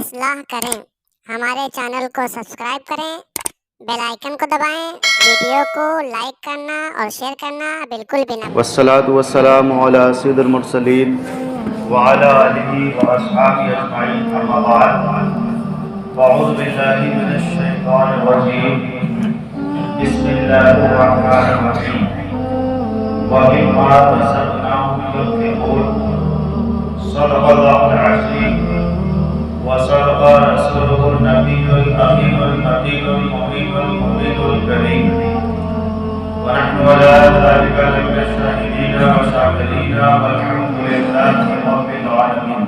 اصلاح کریں، ہمارے چینل کو سبسکرائب کریں، بیل آئیکن کو دبائیں، ویڈیو کو لائک کرنا اور شیئر کرنا بالکل بھی نہ بھولیں۔ والصلاة والسلام على سید المرسلین وعلى آلہ واصحابہ اجمعین، اما بعد فاعوذ باللہ من الشیطان الرجیم، بسم اللہ الرحمن الرحیم، وَمِمَّا رَزَقْنَاهُمْ يُنْفِقُونَ صدق اللہ العظیم وصدق رسولہ النبی الامین المتین المبین المبین الکریم، ونحن على ذلك لمن الشاهدين والشاكرين والحمد لله رب العالمين۔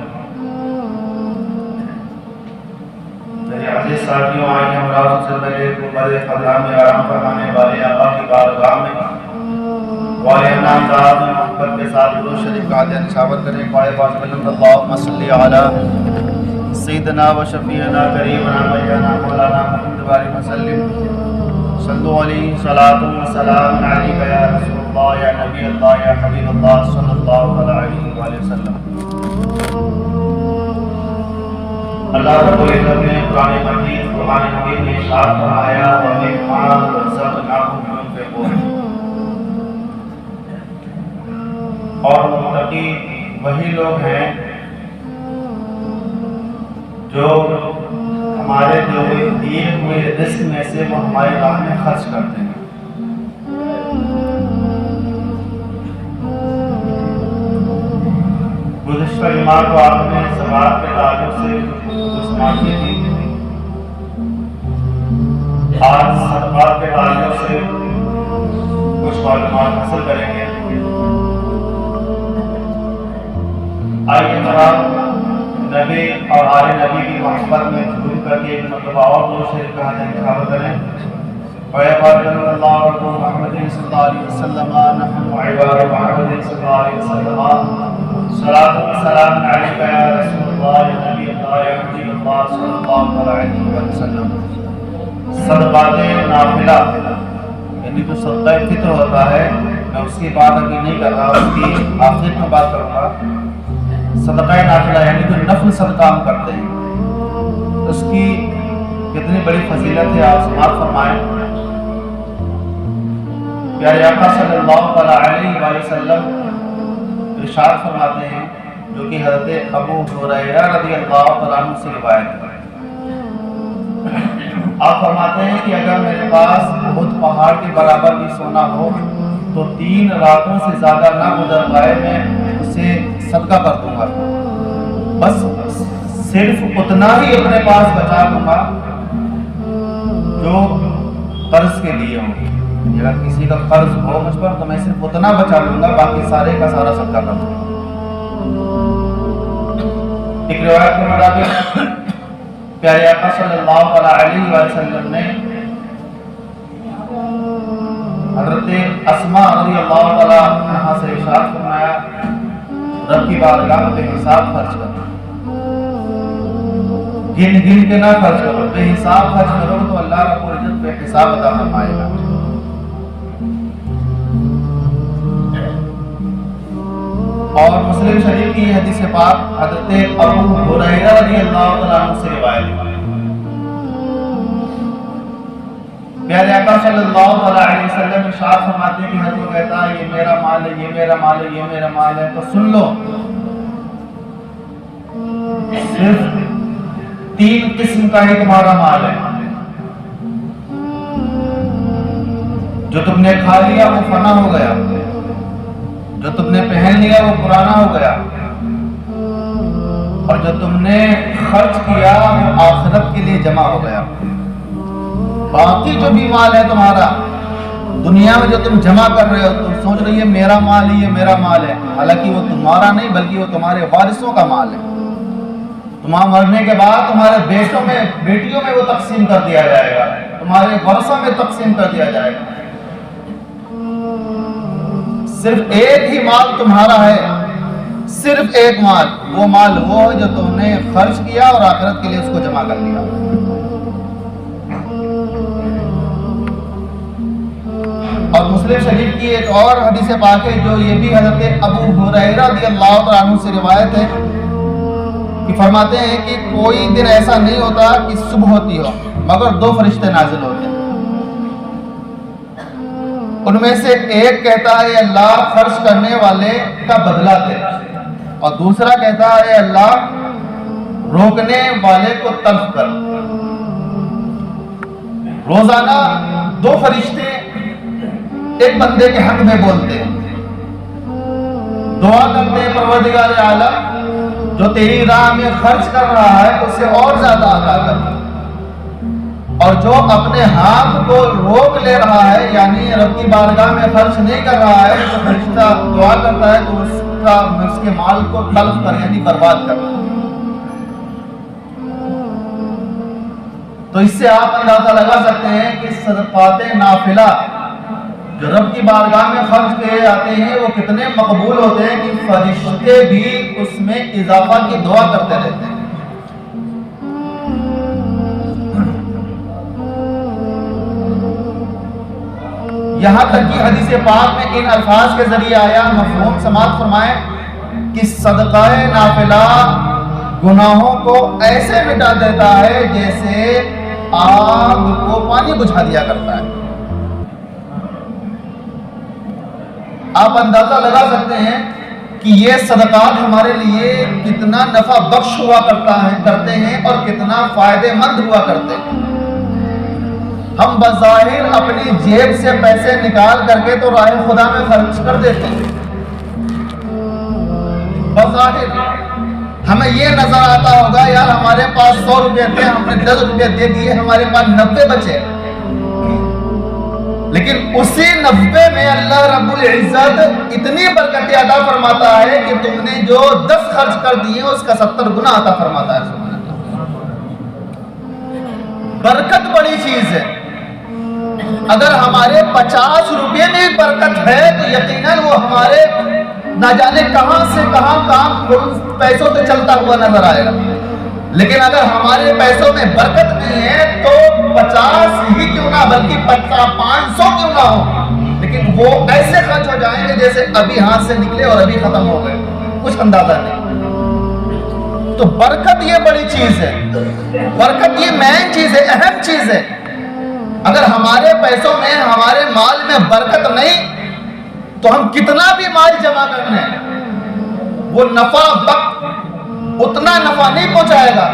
میرے عزیز ساتھیوں، آئیے ہم راز سے پہلے گنبد خضرا میں آرام فرمانے والے آقا کی بارگاہ میں والے نام داد محبت کے ساتھ درود شریف کا عادیہ نشاور کریں۔ قائل باز بلند اللہم صلی علی سیدنا و شفیعنا کریمنا بیانا مولانا محمد بارک وسلم، صلو علیہ صلاۃ و سلام علیک یا رسول اللہ یا نبی اللہ یا حبیب اللہ صلی اللہ علیہ وآلہ وسلم۔ اللہ رب العزت نے قرآن مجید قرآن حکیم میں ارشاد فرمایا وَمِمَّا رَزَقْنَاهُمْ يُنْفِقُونَ، اور متقی وہی لوگ ہیں جو ہمارے جو دیے ہوئے رزق میں سے وہ ہمارے راہ میں خرچ کرتے ہیں۔ گزشتہ جمعہ کو آپ نے زکوٰۃ کے تعلق سے کچھ بات کی تھی، آج صدقات کے تعلق سے کچھ معلومات حاصل کریں گے۔ آئیے جناب نبی اور آل نبی کی محبت میں شروع کر کے ایک مرتبہ اور دو شعر کا انتخاب کریں۔ وَيَقَالُ اللَّهُ رَسُولُ مُحَمَّدٍ صلی اللہ علیہ وسلم نحن عباد محمد صلی اللہ علیہ وسلم صلاۃ و سلام علیک یا رسول اللہ یا نبی اللہ یا حبیب اللہ صلی اللہ علیہ وسلم۔ صدقات نافلہ یعنی جو صدقہ فطر ہوتا ہے، میں اس کی بات ابھی نہیں کر رہا، اس کی آخر میں بات کروں گا۔ صدقہ نافلہ یعنی جو نفل صدقہ ہم کرتے ہیں، اس کی کتنی بڑی فضیلت ہے آپ سماعت فرمائیں۔ پیارے آقا صلی اللہ علیہ وآلہ وسلم ارشاد فرماتے ہیں، جو کہ حضرت ابو ہریرہ رضی اللہ عنہ سے روایت ہے، آپ فرماتے ہیں کہ اگر میرے پاس احد پہاڑ کے برابر بھی سونا ہو تو 3 راتوں سے زیادہ نہ گزر پائے میں اسے صدقہ کر دوں گا، بس صرف اتنا ہی اپنے پاس بچا لوں گا جو قرض کے لیے ہوں۔ اگر کسی کا قرض ہو مجھ پر تو میں صرف اتنا بچا لوں گا، باقی سارے کا سارا صدقہ کر دوں گا۔ ایک روایت کے مطابق پیارے آقا صلی اللہ علیہ وسلم نے حضرت اسماء رضی اللہ تعالیٰ عنہا سے ارشاد فرمایا، رب کی بارگاہ میں بے حساب خرچ کرو، گن گن کے نہ خرچ کرو، بے حساب خرچ کرو تو اللہ رب العزت بے حساب عطا فرمائے گا۔ اور مسلم شریف کی حدیث پاک حضرت ابو ہریرہ رضی اللہ تعالیٰ عنہ سے روایت ہے، پیارے آقا صلی اللہ علیہ وسلم ارشاد فرماتے ہیں کہ ہر کوئی کہتا ہے یہ میرا مال ہے، یہ میرا مال ہے، یہ میرا مال ہے، تو سن لو، صرف 3 قسم کا ہی تمہارا مال ہے۔ جو تم نے کھا لیا وہ فنا ہو گیا، جو تم نے پہن لیا وہ پرانا ہو گیا، اور جو تم نے خرچ کیا وہ آخرت کے لیے جمع ہو گیا۔ باقی جو بھی مال ہے تمہارا دنیا میں جو تم جمع کر رہے ہو، تم سوچ رہی ہے میرا مال ہے، یہ میرا مال ہے، حالانکہ وہ تمہارا نہیں بلکہ وہ تمہارے وارثوں کا مال ہے۔ تمہارے مرنے کے بعد تمہارے بیٹوں میں بیٹیوں میں وہ تقسیم کر دیا جائے گا، تمہارے ورثوں میں تقسیم کر دیا جائے گا۔ صرف ایک ہی مال تمہارا ہے، صرف ایک مال، وہ مال وہ ہے جو تم نے خرچ کیا اور آخرت کے لیے اس کو جمع کر لیا۔ اور مسلم شریف کی ایک اور حدیث پاک ہے جو یہ بھی حضرت ابو ہریرہ رضی اللہ عنہ سے روایت ہے، کہ فرماتے ہیں کہ کوئی دن ایسا نہیں ہوتا کہ صبح ہوتی ہو مگر 2 فرشتے نازل ہوتے ہیں. ان میں سے ایک کہتا ہے اے اللہ خرچ کرنے والے کا بدلہ دے، اور دوسرا کہتا ہے اے اللہ روکنے والے کو تلف کر. روزانہ 2 فرشتے ایک بندے کے حق میں بولتے ہیں، دعا کرتے ہیں پروردگار اعلیٰ جو تیری راہ میں خرچ کر رہا ہے اسے اور زیادہ عطا کر، اور جو اپنے ہاتھ کو روک لے رہا ہے یعنی رب کی بارگاہ میں خرچ نہیں کر رہا ہے تو فرشتہ دعا کرتا ہے تو اس کے مال کو تلف کر یعنی برباد کر. تو اس سے آپ اندازہ لگا سکتے ہیں کہ صدقات نافلہ جو رب کی بارگاہ میں خرچ کیے جاتے ہیں وہ کتنے مقبول ہوتے ہیں کہ فرشتے بھی اس میں اضافہ کی دعا کرتے رہتے ہیں. یہاں تک کہ حدیث پاک میں ان الفاظ کے ذریعے آیا مفہوم سماعت فرمائے کہ صدقہ نافلہ گناہوں کو ایسے مٹا دیتا ہے جیسے آگ کو پانی بجھا دیا کرتا ہے. آپ اندازہ لگا سکتے ہیں کہ یہ صدقات ہمارے لیے کتنا نفع بخش ہوا کرتے ہیں اور کتنا فائدے مند ہوا کرتے ہیں. ہم بظاہر اپنی جیب سے پیسے نکال کر کے تو راہ خدا میں خرچ کر دیتے ہیں. بظاہر ہمیں یہ نظر آتا ہوگا یار ہمارے پاس 100 روپے تھے ہم نے 10 روپے دے دیے ہمارے پاس 90 بچے، لیکن اسی 90 میں اللہ رب العزت اتنی برکتیں عطا فرماتا ہے کہ تم نے جو 10 خرچ کر دیے اس کا 70 گنا عطا فرماتا ہے. سبحان اللہ. برکت بڑی چیز ہے. اگر ہمارے 50 روپے میں برکت ہے تو یقیناً وہ ہمارے نہ جانے کہاں سے کہاں کام پیسوں سے چلتا ہوا نظر آئے گا. لیکن اگر ہمارے پیسوں میں برکت نہیں ہے تو 50 ہی کیوں نہ بلکہ 500 کیوں نہ ہو لیکن وہ ایسے خرچ ہو جائیں گے جیسے ابھی ہاتھ سے نکلے اور ابھی ختم ہو گئے، کچھ اندازہ نہیں. تو برکت یہ بڑی چیز ہے، برکت یہ مین چیز ہے، اہم چیز ہے. اگر ہمارے پیسوں میں ہمارے مال میں برکت نہیں تو ہم کتنا بھی مال جمع کر لیں وہ اتنا نفع نہیں پہنچائے گا،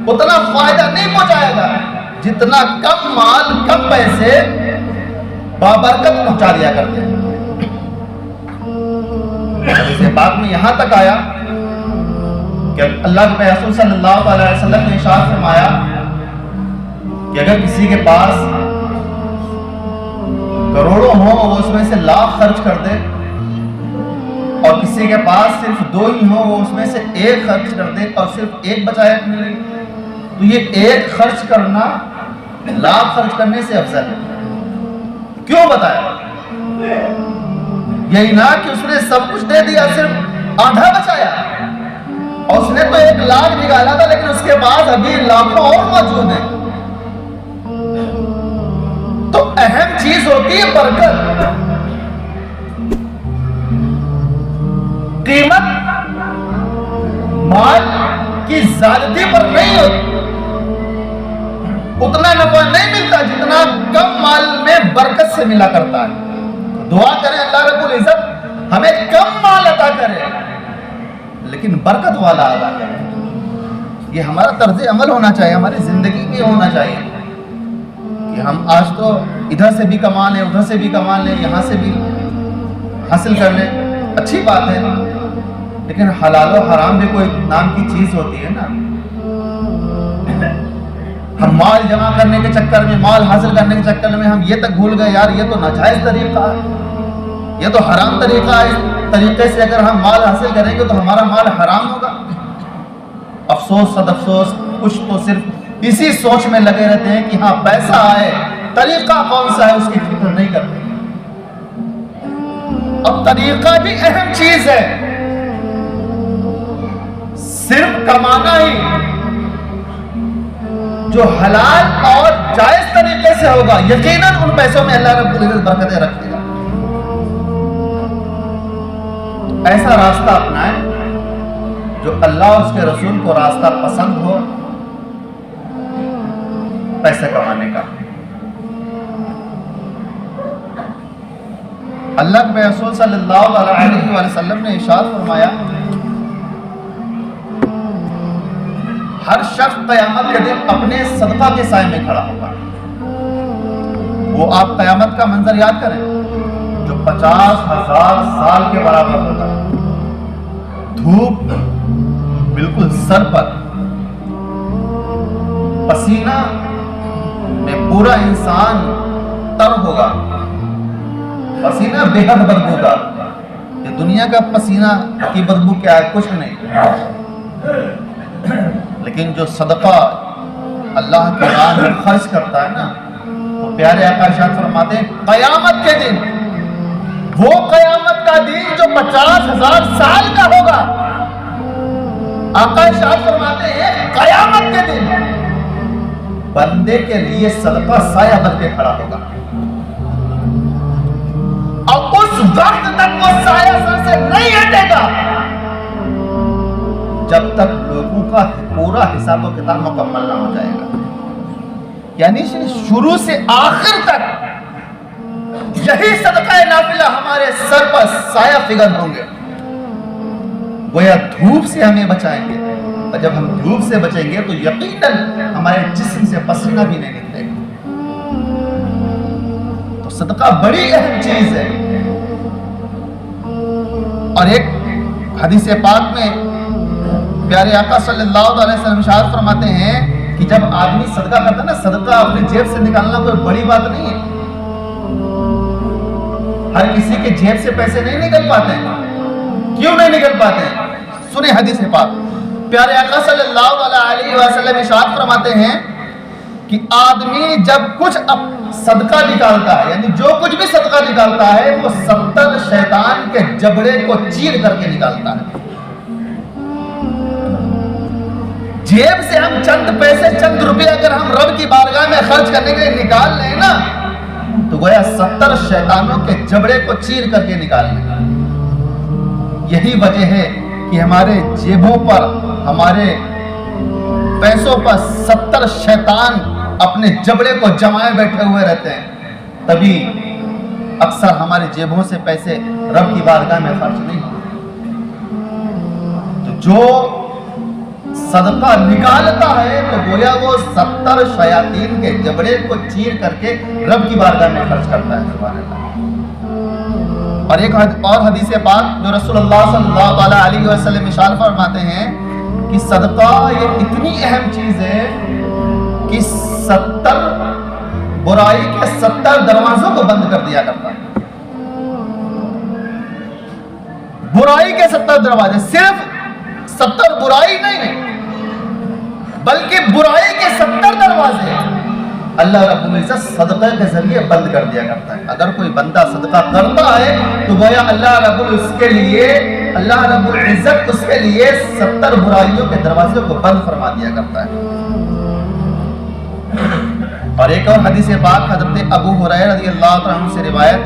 اتنا فائدہ نہیں پہنچائے گا جتنا کم مال کم پیسے بابرکت پہنچا دیا کرتے ہیں. اس بات میں یہاں تک آیا کہ اللہ کے رسول صلی اللہ علیہ وسلم نے ارشاد فرمایا کہ اگر کسی کے پاس کروڑوں ہوں وہ اس میں سے لاکھ خرچ کر دے اور کسی کے پاس صرف 2 ہی ہوں وہ اس میں سے 1 خرچ کر دے اور صرف 1 بچائے اپنے لیے تو یہ 1 خرچ کرنا لاکھ خرچ کرنے سے افضل ہے. کیوں بتایا؟ یہی نہ کہ اس نے سب کچھ دے دیا صرف آدھا بچایا اور اس نے تو 1 لاکھ نکالا تھا لیکن اس کے بعد ابھی لاکھوں اور موجود ہیں. تو اہم چیز ہوتی ہے برکت. قیمت مال کی زیادتی پر نہیں ہوتی، اتنا نفع نہیں ملتا جتنا کم مال میں برکت سے ملا کرتا ہے. دعا کریں اللہ رب العزت ہمیں کم مال عطا کرے لیکن برکت والا عطا کرے. یہ ہمارا طرز عمل ہونا چاہیے، ہماری زندگی میں ہونا چاہیے کہ ہم آج تو ادھر سے بھی کما لیں ادھر سے بھی کما لیں یہاں سے بھی حاصل کر لیں، اچھی بات ہے لیکن حلال و حرام بھی کوئی نام کی چیز ہوتی ہے نا. ہم مال جمع کرنے کے چکر میں مال حاصل کرنے کے چکر میں ہم یہ تک بھول گئے یار یہ تو ناجائز طریقہ ہے، یہ تو حرام طریقہ ہے. اس طریقے سے اگر ہم مال حاصل کریں گے تو ہمارا مال حرام ہوگا. افسوس صد افسوس کچھ تو صرف اسی سوچ میں لگے رہتے ہیں کہ ہاں پیسہ آئے طریقہ کون سا ہے اس کی فکر نہیں کرتے. اب طریقہ بھی اہم چیز ہے، صرف کمانا ہی جو حلال اور جائز طریقے سے ہوگا یقیناً ان پیسوں میں اللہ رب العزت برکتیں رکھے گا. ایسا راستہ اپنائیں جو اللہ اور اس کے رسول کو راستہ پسند ہو پیسے کمانے کا. اللہ کے رسول صلی اللہ علیہ وسلم نے ارشاد فرمایا ہر شخص قیامت کے دن اپنے صدقہ کے سائے میں کھڑا ہوگا. وہ آپ قیامت کا منظر یاد کریں جو 50,000 سال کے برابر ہوگا. دھوپ بالکل سر پر, پسینہ میں پورا انسان تر ہوگا, پسینہ بے حد بدبو گا. یہ دنیا کا پسینہ کی بدبو کیا ہے؟ کچھ نہیں. لیکن جو صدقہ اللہ کی راہ میں خرچ کرتا ہے نا, تو پیارے آقا ارشاد فرماتے ہیں قیامت کے دن, وہ قیامت کا دن جو 50,000 سال کا ہوگا, آقا ارشاد فرماتے ہیں قیامت کے دن بندے کے لیے صدقہ سایہ بن کے کھڑا ہوگا. اور اس وقت تک وہ سایہ سر سے نہیں ہٹے گا جب تک لوگوں کا پورا حساب و کتاب مکمل نہ ہو جائے گا. یعنی شروع سے آخر تک یہی صدقہ نافلہ ہمارے سر پر سایہ فگر ہوں گے. گویا دھوپ سے ہمیں بچائیں گے, اور جب ہم دھوپ سے بچیں گے تو یقیناً ہمارے جسم سے پسینہ بھی نہیں نکلے گا. تو صدقہ بڑی اہم چیز ہے. اور ایک حدیث پاک میں پیارے آقا صلی اللہ علیہ وسلم ارشاد فرماتے ہیں کہ جب آدمی صدقہ کرتا ہے نا, صدقہ اپنی جیب سے نکالنا کوئی بڑی بات نہیں ہے. ہر کسی کے جیب سے پیسے نہیں نکل پاتے ہیں. کیوں نہیں نکل پاتے ہیں؟ سنیں حدیث پاک. پیارے آقا صلی اللہ علیہ وسلم ارشاد فرماتے ہیں کہ آدمی جب کچھ صدقہ نکالتا ہے, یعنی جو کچھ بھی صدقہ نکالتا ہے, وہ 70 شیطان کے جبڑے کو چیر کر کے نکالتا ہے. جیب سے ہم چند پیسے, چند روپے اگر ہم رب کی بارگاہ میں خرچ کرنے کے لیے نکال لیں نا, تو گویا 70 شیطانوں کے جبڑے کو چیر کر کے نکال لیں. یہی وجہ ہے کہ ہمارے جیبوں پر, ہمارے پیسوں پر 70 شیطان اپنے جبڑے کو جمائے بیٹھے ہوئے رہتے ہیں. تبھی اکثر ہماری جیبوں سے پیسے رب کی بارگاہ میں خرچ نہیں ہوتے. تو جو صدقہ نکالتا ہے تو گویا وہ 70 شیاطین کے جبڑے کو چیر کر کے رب کی بارگاہ میں خرچ کرتا ہے. سبحان اللہ. اور ایک اور حدیث پاک جو رسول اللہ صلی اللہ علیہ وسلم ارشاد فرماتے ہیں کہ صدقہ یہ اتنی اہم چیز ہے کہ 70 برائی کے 70 دروازوں کو بند کر دیا کرتا ہے. برائی کے 70 دروازے, صرف 70 برائی نہیں بلکہ برائی کے 70 دروازے اللہ رب العزت صدقہ کے ذریعے بند کر دیا کرتا ہے. اگر کوئی بندہ صدقہ کرتا ہے تو گویا اللہ رب العزت اس کے لیے 70 برائیوں کے دروازے کو بند فرما دیا کرتا ہے. اور ایک اور حدیث پاک حضرت ابو ہریرہ رضی اللہ عنہ سے روایت,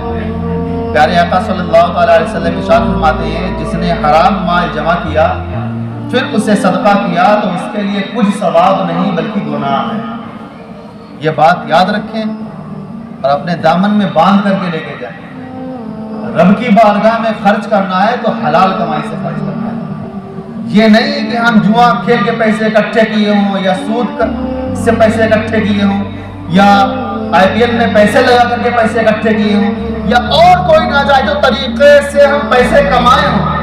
پیارے آقا صلی اللہ علیہ وسلم ارشاد فرماتے ہیں جس نے حرام مال جمع کیا پھر اسے صدقہ کیا تو اس کے لیے کچھ ثواب نہیں بلکہ گناہ ہے. یہ بات یاد رکھیں اور اپنے دامن میں باندھ کر کے لے کے جائیں. رب کی بارگاہ میں خرچ کرنا ہے تو حلال کمائی سے خرچ کرنا ہے. یہ نہیں کہ ہم جوا کھیل کے پیسے اکٹھے کیے ہوں, یا سود سے پیسے اکٹھے کیے ہوں, یا IPL میں پیسے لگا کر کے پیسے اکٹھے کیے ہوں, یا اور کوئی ناجائز طریقے سے ہم پیسے کمائے ہوں.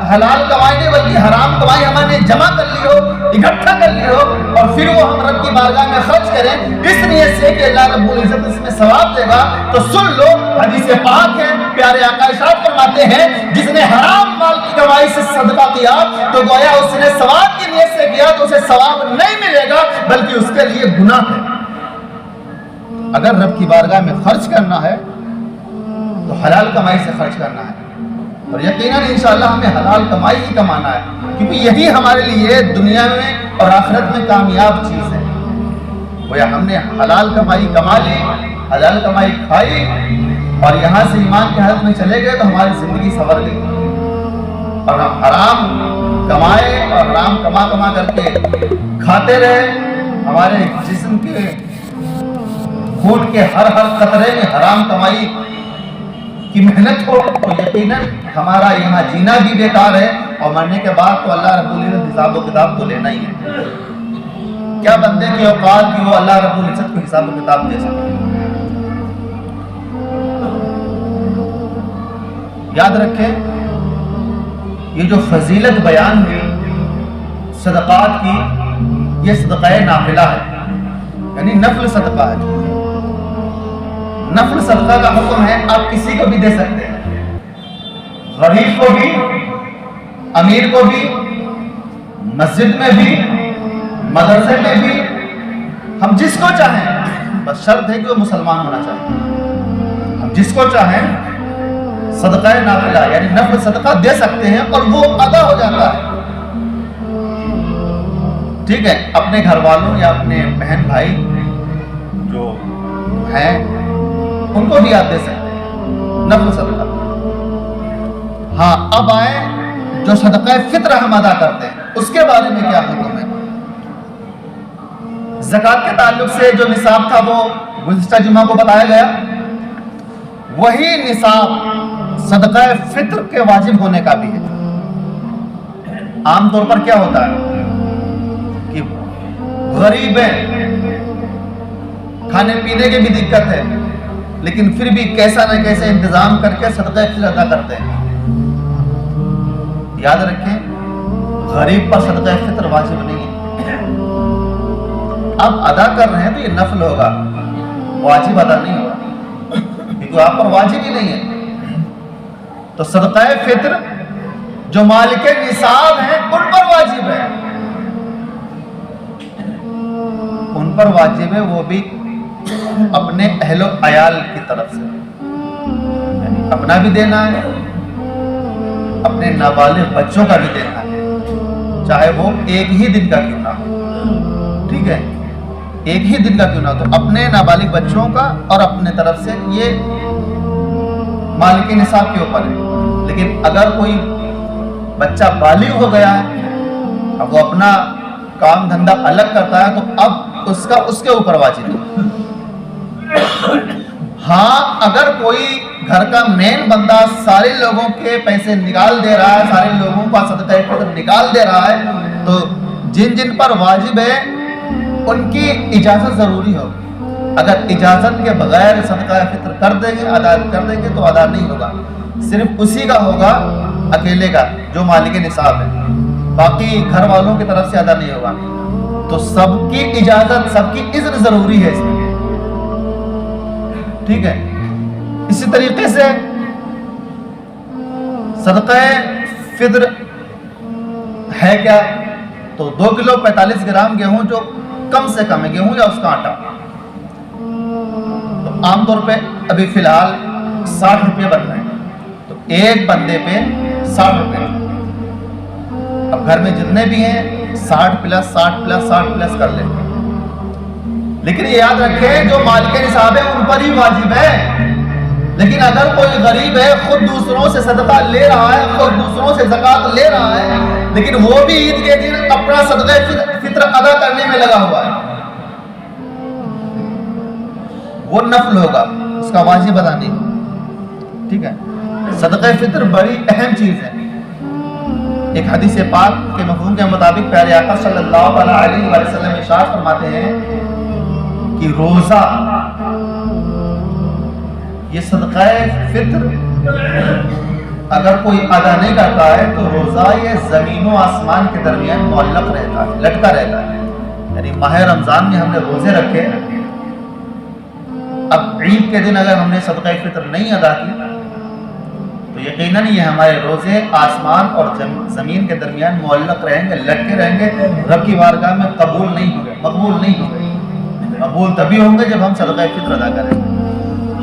حلال کمائی نہیں بلکہ حرام کمائی ہمیں جمع کر لی ہو, اکٹھا کر لی ہو, اور پھر وہ ہم رب کی بارگاہ میں خرچ کریں اس نیت سے کہ اللہ رب العزت اس میں ثواب دے گا. تو سن لو, حدیث پاک ہے, پیارے آقا ارشاد فرماتے ہیں جس نے حرام مال کی کمائی سے صدقہ کیا تو گویا اس نے ثواب کی نیت سے کیا تو اسے ثواب نہیں ملے گا بلکہ اس کے لیے گناہ ہے. اگر رب کی بارگاہ میں خرچ کرنا ہے تو حلال کمائی سے خرچ کرنا ہے, اور یقیناً انشاءاللہ ہمیں حلال کمائی ہی کمانا ہے, کیونکہ یہی ہمارے لیے دنیا میں اور آخرت میں کامیاب چیز ہے. گویا ہم نے حلال کمائی کما لی, حلال کمائی کھائی, اور یہاں سے ایمان کی حالت میں چلے گئے تو ہماری زندگی سنور گئی. اور ہم حرام کمائے اور حرام کما کر کے کھاتے رہے، ہمارے جسم کے خون کے ہر قطرے میں حرام کمائی کی محنت ہو، تو یقیناً ہمارا یہاں جینا بھی بیکار ہے، اور مرنے کے بعد تو اللہ رب العزت حساب و کتاب تو لینا ہی ہے۔ کیا بندے کی اوقات کی وہ اللہ رب العزت کو حساب و کتاب دے سکتے؟ یاد رکھیں، یہ جو فضیلت بیان ہوئی صدقات کی، یہ صدقہ نافلہ ہے، یعنی نفل صدقہ ہے۔ نفل صدقہ کا حکم ہے آپ کسی کو بھی دے سکتے ہیں، غریب کو بھی، امیر کو بھی، مسجد میں بھی، مدرسے میں بھی، ہم جس کو چاہیں، بس شرط ہے کہ وہ مسلمان ہونا چاہیے۔ ہم جس کو چاہیں صدقہ نافلہ یعنی نفل صدقہ دے سکتے ہیں اور وہ ادا ہو جاتا ہے، ٹھیک ہے۔ اپنے گھر والوں یا اپنے بہن بھائی جو ہیں ان کو بھی آپ دے سکتے ہیں نفل صدقہ۔ ہاں، اب آئیں جو صدقہ فطر ہم ادا کرتے ہیں اس کے بارے میں کیا حکم ہے۔ زکوٰۃ کے تعلق سے جو نصاب تھا وہ گزشتہ جمعہ کو بتایا گیا، وہی نصاب صدقہ فطر کے واجب ہونے کا بھی ہے۔ عام طور پر کیا ہوتا ہے کہ غریب ہیں، کھانے پینے کی بھی دقت ہے، لیکن پھر بھی کیسا نہ کیسے انتظام کر کے صدقہ فطر ادا کرتے ہیں۔ یاد رکھیں، غریب پر صدقہ فطر واجب نہیں ہے۔ آپ ادا کر رہے ہیں تو یہ نفل ہوگا، واجب ادا نہیں ہوگا، کیونکہ آپ پر واجب ہی نہیں ہے۔ تو صدقہ فطر جو مالک نصاب ہیں ان پر واجب ہے، ان پر واجب ہے، وہ بھی اپنے اہل و عیال کی طرف سے، یعنی اپنا بھی دینا ہے، اپنے نابالغ بچوں کا بھی دینا ہے، چاہے وہ ایک ہی دن کا کیوں نہ ہو، ٹھیک ہے، ایک ہی دن کا کیوں نہ ہو، تو اپنے نابالغ بچوں کا اور اپنے طرف سے یہ مالک نصاب کے اوپر ہے۔ لیکن اگر کوئی بچہ بالغ ہو گیا ہے، اب وہ اپنا کام دھندا الگ کرتا ہے، تو اب اس کے اوپر واجب ہے۔ ہاں، اگر کوئی گھر کا مین بندہ سارے لوگوں کے پیسے نکال دے رہا ہے، سارے لوگوں کا صدقہ فطر نکال دے رہا ہے، تو جن جن پر واجب ہے ان کی اجازت ضروری ہوگی۔ اگر اجازت کے بغیر صدقہ فطر کر دیں گے، ادا کر دیں گے، تو ادا نہیں ہوگا، صرف اسی کا ہوگا، اکیلے کا جو مالک نصاب ہے، باقی گھر والوں کی طرف سے ادا نہیں ہوگا۔ تو سب کی اجازت، سب کی اذن ضروری ہے اس میں، ٹھیک ہے۔ اسی طریقے سے صدقہ فطر ہے کیا؟ تو 2 کلو 45 گرام گیہوں جو کم سے کم ہے، گیہوں یا اس کا آٹا، تو عام طور پہ ابھی فی الحال 60 روپے بن رہے ہیں، تو ایک بندے پہ 60 روپے۔ اب گھر میں جتنے بھی ہیں 60 پلس 60 پلس 60 پلس کر لیں، لیکن یہ یاد رکھیں جو مالک نصاب ہے ان پر ہی واجب ہے۔ لیکن اگر کوئی غریب ہے، خود دوسروں سے صدقہ لے رہا ہے، خود دوسروں سے زکوٰۃ لے رہا ہے، لیکن وہ بھی عید کے دن اپنا صدقہ فطر ادا کرنے میں لگا ہوا ہے، وہ نفل ہوگا، اس کا واجب ادا نہیں ہوگا، ٹھیک ہے۔ صدقہ فطر بڑی اہم چیز ہے۔ ایک حدیث پاک کے مفہوم کے مطابق پیارے آقا صلی اللہ علیہ وسلم ارشاد فرماتے ہیں کہ روزہ، یہ صدقہ فطر اگر کوئی ادا نہیں کرتا ہے تو روزہ یہ زمین و آسمان کے درمیان معلق رہتا ہے، لٹکا رہتا ہے۔ یعنی ماہ رمضان میں ہم نے روزے رکھے، اب عید کے دن اگر ہم نے صدقہ فطر نہیں ادا کی تو یقیناً یہ ہمارے روزے آسمان اور زمین کے درمیان معلق رہیں گے، لٹکے رہیں گے، رب کی بارگاہ میں قبول نہیں ہوں گے، مقبول نہیں ہوں گے۔ مقبول تبھی ہوں گے جب ہم صدقہ فطر ادا کریں گے۔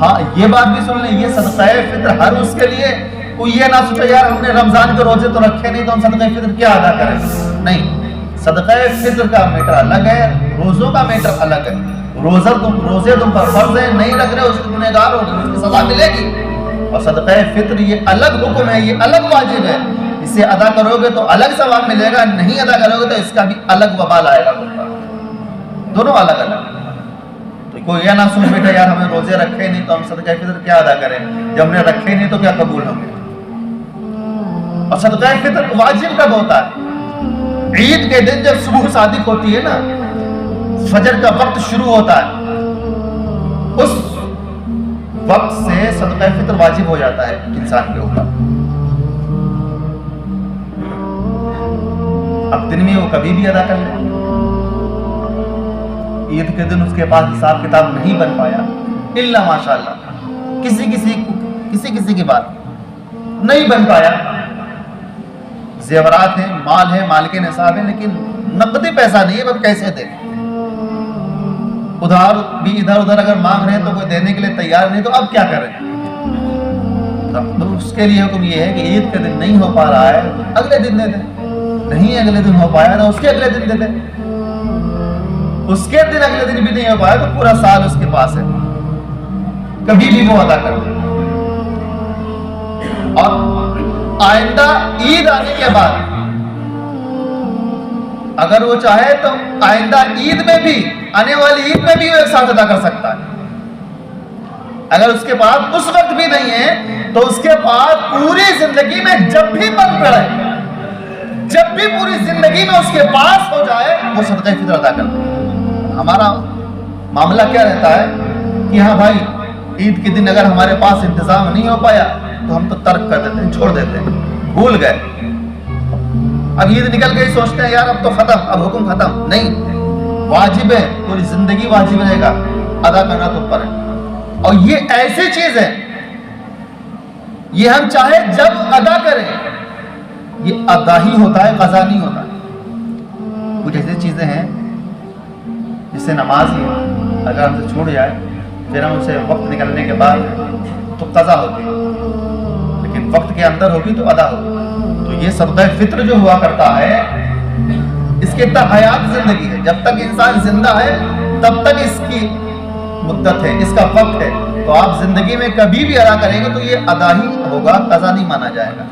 ہاں، یہ بات بھی سن لیں، یہ صدقہ فطر ہر اس کے لیے، کوئی یہ نہ سوچے یار ہم نے رمضان کے روزے تو رکھے نہیں تو ہم صدقہ فطر کیا ادا کریں، نہیں، صدقہ فطر کا میٹر الگ ہے، روزوں کا میٹر الگ ہے۔ روزے تم پر فرض ہے، نہیں رکھ رہے اس کی گنہگار ہوگی، اس کی سزا ملے گی، اور صدقہ فطر یہ الگ حکم ہے، یہ الگ واجب ہے۔ اسے ادا کرو گے تو الگ ثواب ملے گا، نہیں ادا کرو گے تو اس کا بھی الگ وبال آئے گا، دونوں الگ الگ۔ تو کوئی یہ نہ سن بیٹا یار ہمیں روزے رکھے نہیں تو ہم صدقہ فطر کیا ادا کریں، جب ہم نے رکھے نہیں تو کیا قبول ہوں گے؟ اور صدقہ فطر واجب کب ہوتا ہے؟ عید کے دن جب صبح صادق ہوتی ہے نا، فجر کا وقت شروع ہوتا ہے، اس وقت سے صدقہ فطر واجب ہو جاتا ہے انسان کے اوپر۔ اب دن میں وہ کبھی بھی ادا کر لے، عید کے دن اس کے پاس حساب کتاب نہیں بن پایا، الا ماشاءاللہ کسی کی بات نہیں بن پایا، زیورات ہیں، مال ہے، مال کے نصاب ہے، لیکن نقدی پیسہ نہیں ہے، اب کیسے دیں؟ ادھار بھی ادھر ادھر اگر مانگ رہے ہیں تو کوئی دینے کے لیے تیار نہیں، تو اب کیا کریں؟ تو اس کے لیے حکم یہ ہے کہ عید کے دن نہیں ہو پا رہا ہے اگلے دن دے دیں، نہیں اگلے دن ہو پایا تو اس کے اگلے دن دے دیں، اس کے دن اگلے دن بھی نہیں ہو پایا تو پورا سال اس کے پاس ہے، کبھی بھی وہ ادا کر دیں۔ اور آئندہ عید آنے کے بعد اگر وہ چاہے تو آئندہ عید میں بھی، آنے والی عید میں بھی وہ ایک ساتھ ادا کر سکتا ہے۔ اگر اس کے پاس اس وقت بھی نہیں ہے تو اس کے پاس پوری زندگی میں جب بھی من پڑے، جب بھی پوری زندگی میں اس کے پاس ہو جائے وہ صدقہ فطر ادا کر دے۔ ہمارا معاملہ کیا رہتا ہے کہ ہاں بھائی عید کے دن اگر ہمارے پاس انتظام نہیں ہو پایا تو ہم تو ترک کر دیتے ہیں، چھوڑ دیتے ہیں، بھول گئے، اب عید نکل گئی سوچتے ہیں یار اب تو ختم، اب حکم ختم، نہیں، واجب ہے، پوری زندگی واجب رہے گا، ادا کرنا تو اوپر ہے۔ اور یہ ایسی چیز ہے، یہ ہم چاہے جب ادا کریں، یہ ادا ہی ہوتا ہے، قضا نہیں ہوتا ہے۔ کچھ ایسی چیزیں ہیں جس سے نماز ہی اگر ہم سے چھوٹ جائے پھر ہم اسے وقت نکلنے کے بعد تو قضا ہوتی ہے، لیکن وقت کے اندر ہوگی تو ادا ہوگی۔ تو یہ صدقہ فطر جو ہوا کرتا ہے اس کے تک حیات زندگی ہے، جب تک انسان زندہ ہے تب تک اس کی مدت ہے، اس کا وقت ہے، تو آپ زندگی میں کبھی بھی ادا کریں گے تو یہ ادا ہی ہوگا، قضا نہیں مانا جائے گا۔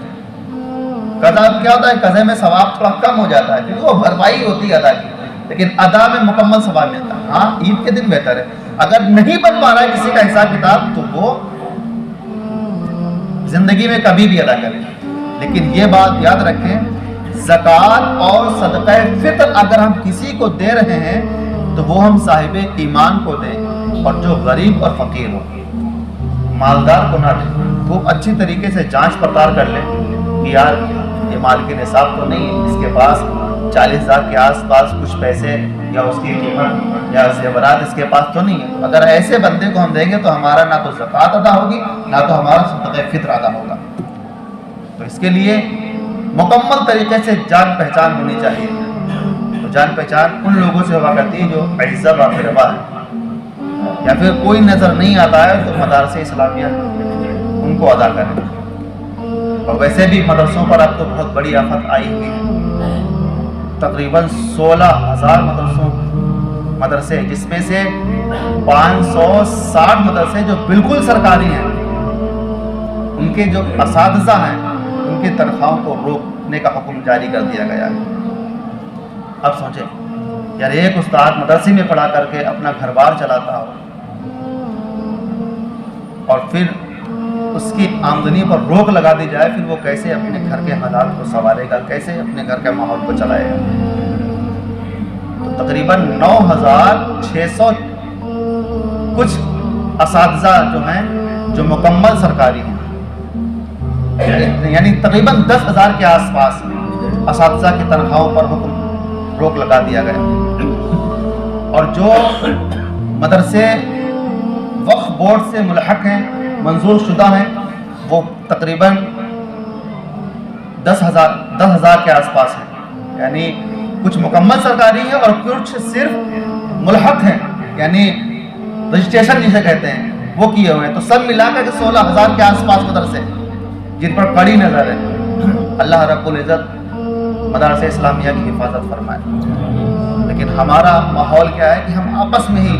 قضا کیا ہوتا ہے؟ قضا میں ثواب تھوڑا کم ہو جاتا ہے کیونکہ وہ بھرپائی ہوتی ہے ادا کی، لیکن ادا میں مکمل ثواب ملتا ہے۔ ہاں عید کے دن بہتر ہے، اگر نہیں بن پا رہا ہے کسی کا حساب کتاب تو وہ زندگی میں کبھی بھی ادا کریں، لیکن یہ بات یاد رکھیں زکوٰۃ اور صدقہ فطر اگر ہم کسی کو دے رہے ہیں تو وہ ہم صاحب ایمان کو دیں، اور جو غریب اور فقیر ہو، مالدار کو نہ دیں۔ وہ اچھی طریقے سے جانچ پڑتال کر لیں کہ یار یہ مال کے نصاب تو نہیں ہے، اس کے پاس 40,000 کے آس پاس کچھ پیسے یا اس کی قیمت یا زیورات اس کے پاس تو نہیں ہے۔ اگر ایسے بندے کو ہم دیں گے تو ہمارا نہ تو زکوٰۃ ادا ہوگی نہ تو ہمارا صدقہ فطر ادا ہوگا۔ تو اس کے لیے مکمل طریقے سے جان پہچان ہونی چاہیے۔ تو جان پہچان ان لوگوں سے ہوا کرتی ہے جو اعزا و اقربا ہے، یا پھر کوئی نظر نہیں آتا ہے تو مدارس اسلامیہ ان کو ادا کریں۔ اور ویسے بھی مدرسوں پر اب تو بہت بڑی آفت آئی ہوئی ہے، تقریباً 16,000 مدرسے، جس میں سے 560 مدرسے جو بالکل سرکاری ہیں، ان کے جو اساتذہ ہیں ان کی تنخواہوں کو روکنے کا حکم جاری کر دیا گیا ہے۔ اب سوچیں یار ایک استاد مدرسے میں پڑھا کر کے اپنا گھر بار چلاتا ہو اور پھر اس کی آمدنی پر روک لگا دی جائے، پھر وہ کیسے اپنے گھر کے حالات کو سنوارے گا، کیسے اپنے گھر کے ماحول کو چلائے گا؟ تو تقریباً 9,600 کچھ اساتذہ جو ہیں جو مکمل سرکاری ہیں، یعنی تقریباً 10,000 کے آس پاس اساتذہ کی تنخواہوں پر روک لگا دیا گیا۔ اور جو مدرسے وقف بورڈ سے ملحق ہیں، منظور شدہ ہیں، وہ تقریباً 10,000 کے آس پاس ہیں، یعنی کچھ مکمل سرکاری ہیں اور کچھ صرف ملحق ہیں، یعنی رجسٹریشن جسے کہتے ہیں وہ کیے ہوئے ہیں۔ تو سب ملا کر 16,000 کے آس پاس مدرسے جن پر کڑی نظر ہے۔ اللہ رب العزت مدارس اسلامیہ کی حفاظت فرمائے۔ لیکن ہمارا ماحول کیا ہے کہ ہم آپس میں ہی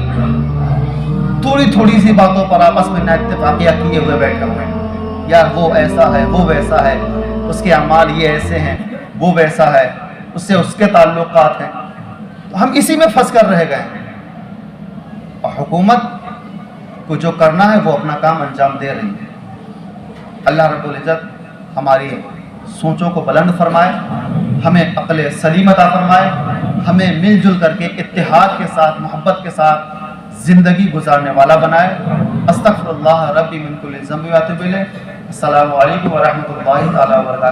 تھوڑی سی باتوں پر آپس میں نہ اتفاقیہ کیے ہوئے بیٹھے ہوئے ہیں، یار وہ ایسا ہے وہ ویسا ہے، اس کے اعمال یہ ایسے ہیں، وہ ویسا ہے، اس سے اس کے تعلقات ہیں، تو ہم اسی میں پھنس کر رہ گئے ہیں۔ اور حکومت کو جو کرنا ہے وہ اپنا کام انجام دے رہی ہے۔ اللہ رب العزت ہماری سوچوں کو بلند فرمائے، ہمیں عقل سلیم عطا فرمائے، ہمیں مل جل کر کے اتحاد کے ساتھ، محبت کے ساتھ زندگی گزارنے والا بنائے۔ استغفر اللہ ربی من کل ذنب و اتوب الیہ۔ السلام علیکم ورحمۃ اللہ تعالیٰ وبرکاتہ۔